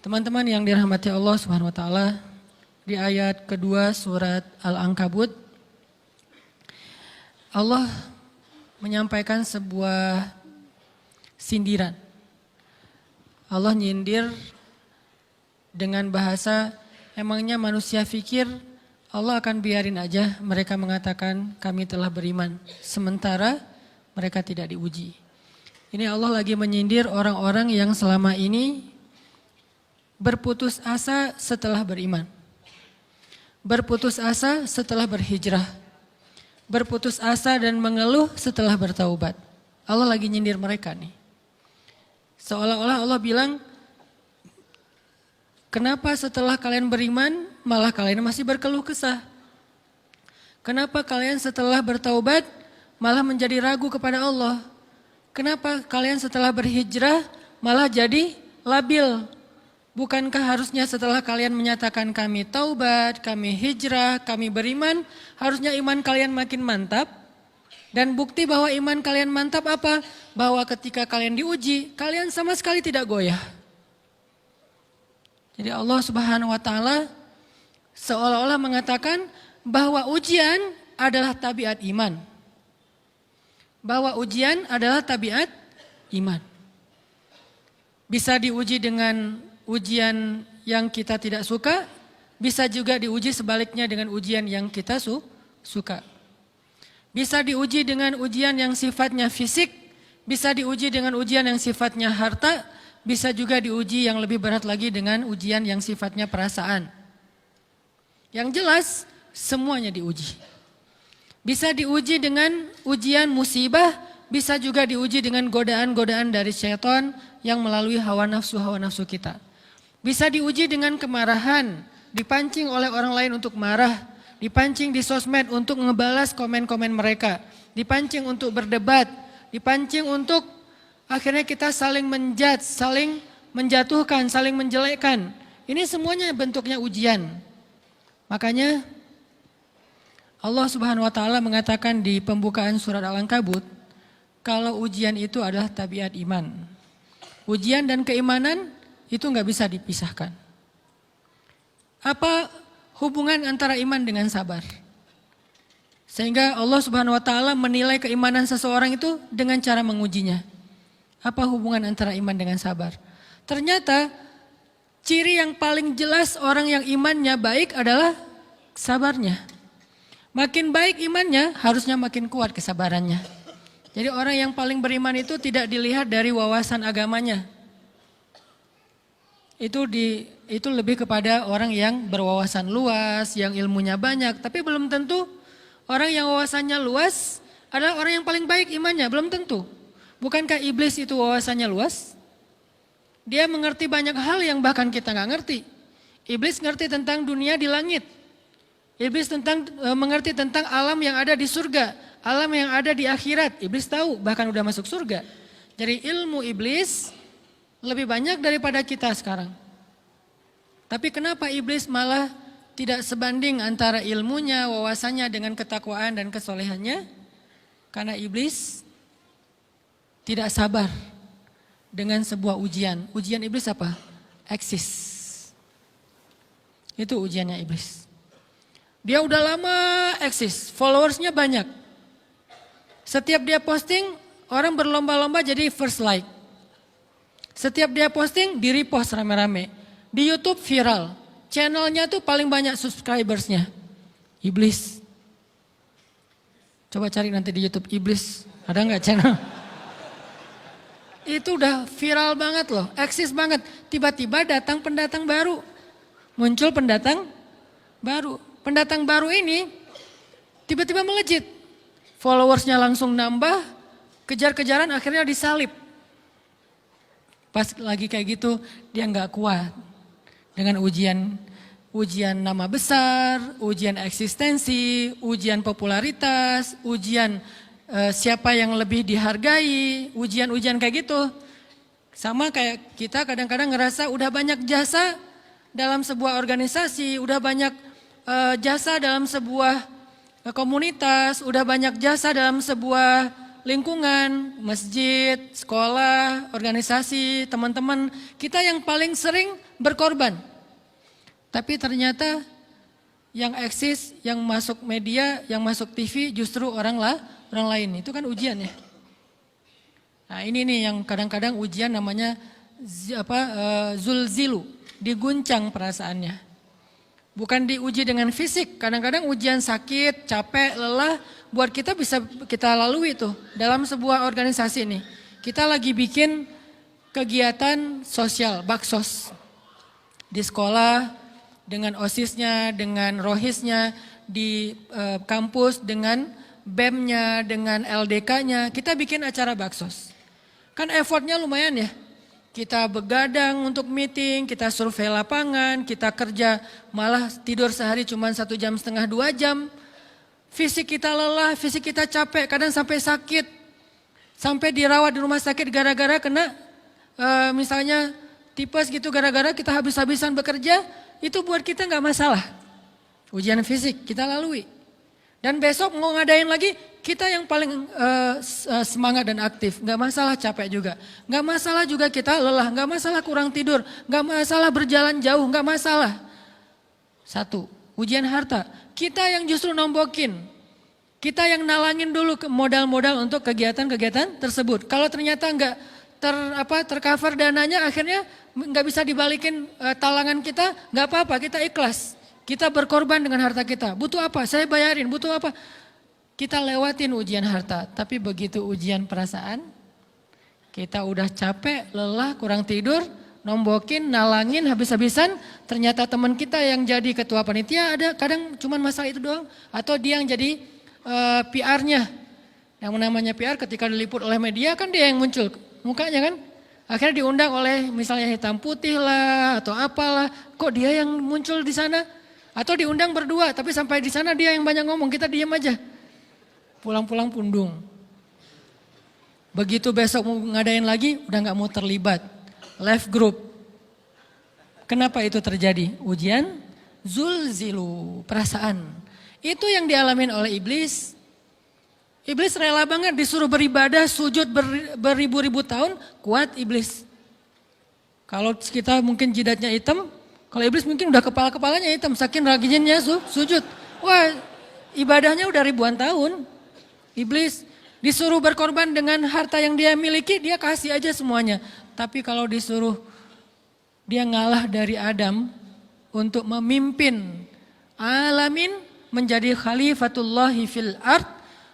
Teman-teman yang dirahmati Allah Subhanahu wa taala, di ayat kedua surat Al-Ankabut Allah menyampaikan sebuah sindiran. Allah nyindir dengan bahasa, emangnya manusia pikir Allah akan biarin aja mereka mengatakan kami telah beriman, sementara mereka tidak diuji. Ini Allah lagi menyindir orang-orang yang selama ini berputus asa setelah beriman. Berputus asa setelah berhijrah. Berputus asa dan mengeluh setelah bertaubat. Allah lagi nyindir mereka nih. Seolah-olah Allah bilang, kenapa setelah kalian beriman malah kalian masih berkeluh kesah? Kenapa kalian setelah bertaubat malah menjadi ragu kepada Allah? Kenapa kalian setelah berhijrah malah jadi labil? Bukankah harusnya setelah kalian menyatakan kami taubat, kami hijrah, kami beriman, harusnya iman kalian makin mantap? Dan bukti bahwa iman kalian mantap apa? Bahwa ketika kalian diuji, kalian sama sekali tidak goyah. Jadi Allah Subhanahu wa taala seolah-olah mengatakan bahwa ujian adalah tabiat iman. Bahwa ujian adalah tabiat iman. Bisa diuji dengan ujian yang kita tidak suka, bisa juga diuji sebaliknya dengan ujian yang kita suka. Bisa diuji dengan ujian yang sifatnya fisik, bisa diuji dengan ujian yang sifatnya harta, bisa juga diuji yang lebih berat lagi dengan ujian yang sifatnya perasaan. Yang jelas semuanya diuji. Bisa diuji dengan ujian musibah, bisa juga diuji dengan godaan-godaan dari syaitan yang melalui hawa nafsu kita. Bisa diuji dengan kemarahan, dipancing oleh orang lain untuk marah, dipancing di sosmed untuk ngebalas komen-komen mereka, dipancing untuk berdebat, dipancing untuk akhirnya kita saling menjudge, saling menjatuhkan, saling menjelekkan. Ini semuanya bentuknya ujian. Makanya Allah Subhanahu wa taala mengatakan di pembukaan surat Al-Ankabut, kalau ujian itu adalah tabiat iman. Ujian dan keimanan itu nggak bisa dipisahkan. Apa hubungan antara iman dengan sabar? Sehingga Allah Subhanahu wa taala menilai keimanan seseorang itu dengan cara mengujinya. Apa hubungan antara iman dengan sabar? Ternyata ciri yang paling jelas orang yang imannya baik adalah sabarnya. Makin baik imannya, harusnya makin kuat kesabarannya. Jadi orang yang paling beriman itu tidak dilihat dari wawasan agamanya. Itu lebih kepada orang yang berwawasan luas, yang ilmunya banyak. Tapi belum tentu orang yang wawasannya luas adalah orang yang paling baik imannya, belum tentu. Bukankah iblis itu wawasannya luas? Dia mengerti banyak hal yang bahkan kita nggak ngerti. Iblis ngerti tentang dunia di langit. Iblis mengerti tentang alam yang ada di surga, alam yang ada di akhirat. Iblis tahu, bahkan udah masuk surga. Jadi ilmu iblis lebih banyak daripada kita sekarang. Tapi kenapa iblis malah tidak sebanding antara ilmunya, wawasannya dengan ketakwaan dan kesolehannya? Karena iblis tidak sabar dengan sebuah ujian. Ujian iblis apa? Eksis. Itu ujiannya iblis. Dia udah lama eksis, followersnya banyak. Setiap dia posting, orang berlomba-lomba jadi first like. Setiap dia posting, di repost rame-rame. Di YouTube viral. Channelnya tuh paling banyak subscribersnya. Iblis. Coba cari nanti di YouTube, iblis. Ada nggak channel? Itu udah viral banget loh, eksis banget. Tiba-tiba datang pendatang baru. Muncul pendatang baru. Pendatang baru ini tiba-tiba melejit. Followersnya langsung nambah, kejar-kejaran akhirnya disalib. Pas lagi kayak gitu dia nggak kuat dengan ujian nama besar, ujian eksistensi, ujian popularitas, ujian siapa yang lebih dihargai, ujian-ujian kayak gitu. Sama kayak kita kadang-kadang ngerasa udah banyak jasa dalam sebuah organisasi, udah banyak jasa dalam sebuah komunitas, udah banyak jasa dalam sebuah lingkungan, masjid, sekolah, organisasi, teman-teman, kita yang paling sering berkorban. Tapi ternyata yang eksis, yang masuk media, yang masuk TV justru orang lain. Itu kan ujian ya. Nah ini nih yang kadang-kadang ujian namanya zulzilu, diguncang perasaannya. Bukan diuji dengan fisik, kadang-kadang ujian sakit, capek, lelah, buat kita bisa kita lalui tuh dalam sebuah organisasi nih. Kita lagi bikin kegiatan sosial, baksos. Di sekolah, dengan OSIS-nya, dengan ROHIS-nya, di kampus, dengan BEM-nya, dengan LDK-nya, kita bikin acara baksos. Kan effortnya lumayan ya. Kita begadang untuk meeting, kita survei lapangan, kita kerja malah tidur sehari cuma 1,5 jam, 2 jam. Fisik kita lelah, fisik kita capek, kadang sampai sakit. Sampai dirawat di rumah sakit gara-gara kena misalnya tipes gitu, gara-gara kita habis-habisan bekerja, itu buat kita nggak masalah. Ujian fisik kita lalui. Dan besok mau ngadain lagi, kita yang paling semangat dan aktif. Nggak masalah capek juga. Nggak masalah juga kita lelah, nggak masalah kurang tidur, nggak masalah berjalan jauh, nggak masalah. Satu, ujian harta. Kita yang justru nombokin. Kita yang nalangin dulu modal-modal untuk kegiatan-kegiatan tersebut. Kalau ternyata nggak tercover dananya, akhirnya nggak bisa dibalikin talangan kita, nggak apa-apa, kita ikhlas. Kita berkorban dengan harta kita. Butuh apa? Saya bayarin. Butuh apa? Kita lewatin ujian harta. Tapi begitu ujian perasaan, kita udah capek, lelah, kurang tidur, nombokin, nalangin habis-habisan. Ternyata teman kita yang jadi ketua panitia ada kadang cuman masalah itu doang. Atau dia yang jadi PR-nya. Yang namanya PR ketika diliput oleh media kan dia yang muncul mukanya kan. Akhirnya diundang oleh misalnya hitam putih lah atau apalah. Kok dia yang muncul di sana? Atau diundang berdua, tapi sampai di sana dia yang banyak ngomong, kita diam aja. Pulang-pulang pundung. Begitu besok mau ngadain lagi, udah gak mau terlibat. Left group. Kenapa itu terjadi? Ujian zulzilu, perasaan. Itu yang dialamin oleh iblis. Iblis rela banget disuruh beribadah, sujud beribu-ribu tahun, kuat iblis. Kalau kita mungkin jidatnya hitam, kalau iblis mungkin udah kepala-kepalanya hitam, saking rajinnya sujud. Wah, ibadahnya udah ribuan tahun. Iblis disuruh berkorban dengan harta yang dia miliki, dia kasih aja semuanya. Tapi kalau disuruh dia ngalah dari Adam untuk memimpin alamin, menjadi khalifatullahi fil ard,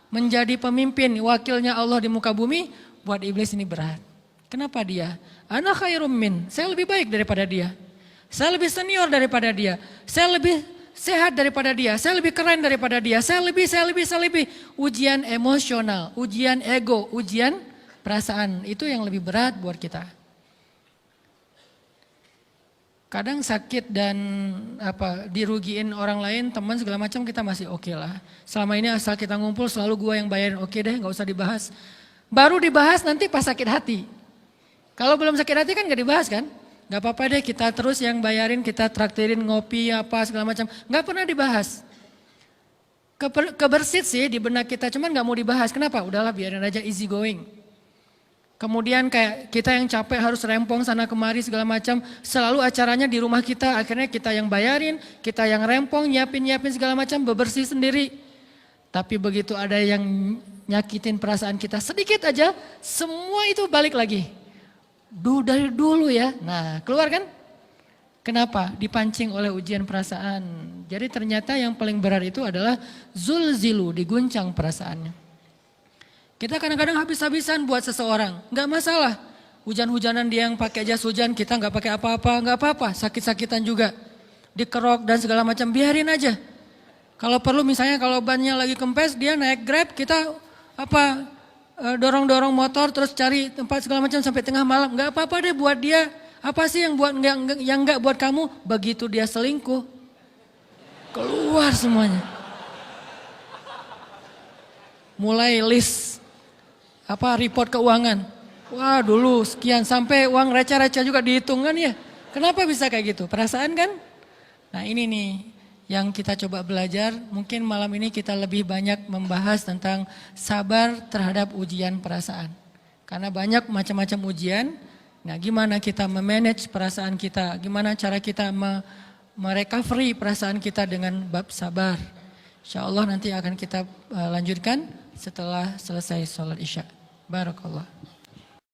menjadi pemimpin, wakilnya Allah di muka bumi, buat iblis ini berat. Kenapa dia? Ana khairum min, saya lebih baik daripada dia. Saya lebih senior daripada dia. Saya lebih sehat daripada dia. Saya lebih keren daripada dia. Saya lebih. Ujian emosional, ujian ego, ujian perasaan. Itu yang lebih berat buat kita. Kadang sakit dan dirugiin orang lain, teman segala macam kita masih oke lah. Selama ini asal kita ngumpul selalu gua yang bayarin, oke deh gak usah dibahas. Baru dibahas nanti pas sakit hati. Kalau belum sakit hati kan gak dibahas kan? Gak apa-apa deh kita terus yang bayarin, kita traktirin ngopi apa segala macam. Gak pernah dibahas. Kebersit sih di benak kita, cuman gak mau dibahas. Kenapa? Udahlah biarin aja, easy going. Kemudian kayak kita yang capek harus rempong sana kemari segala macam. Selalu acaranya di rumah kita, akhirnya kita yang bayarin, kita yang rempong, nyiapin segala macam, bebersih sendiri. Tapi begitu ada yang nyakitin perasaan kita sedikit aja, semua itu balik lagi. Dari dulu ya, nah keluar kan? Kenapa? Dipancing oleh ujian perasaan. Jadi ternyata yang paling berat itu adalah zulzilu, diguncang perasaannya. Kita kadang-kadang habis-habisan buat seseorang, nggak masalah. Hujan-hujanan dia yang pakai jas hujan, kita nggak pakai apa-apa, nggak apa-apa. Sakit-sakitan juga, dikerok dan segala macam, biarin aja. Kalau perlu misalnya kalau bannya lagi kempes, dia naik Grab, kita dorong-dorong motor terus cari tempat segala macam sampai tengah malam. Nggak apa-apa deh buat dia. Apa sih yang nggak buat kamu? Begitu dia selingkuh, keluar semuanya. Mulai list report keuangan. Wah dulu sekian, sampai uang receh-receh juga dihitung kan ya. Kenapa bisa kayak gitu? Perasaan kan? Nah ini nih yang kita coba belajar. Mungkin malam ini kita lebih banyak membahas tentang sabar terhadap ujian perasaan. Karena banyak macam-macam ujian. Nah, gimana kita memanage perasaan kita? Gimana cara kita merecovery perasaan kita dengan bab sabar? Insya Allah nanti akan kita lanjutkan setelah selesai sholat isya. Barakallah.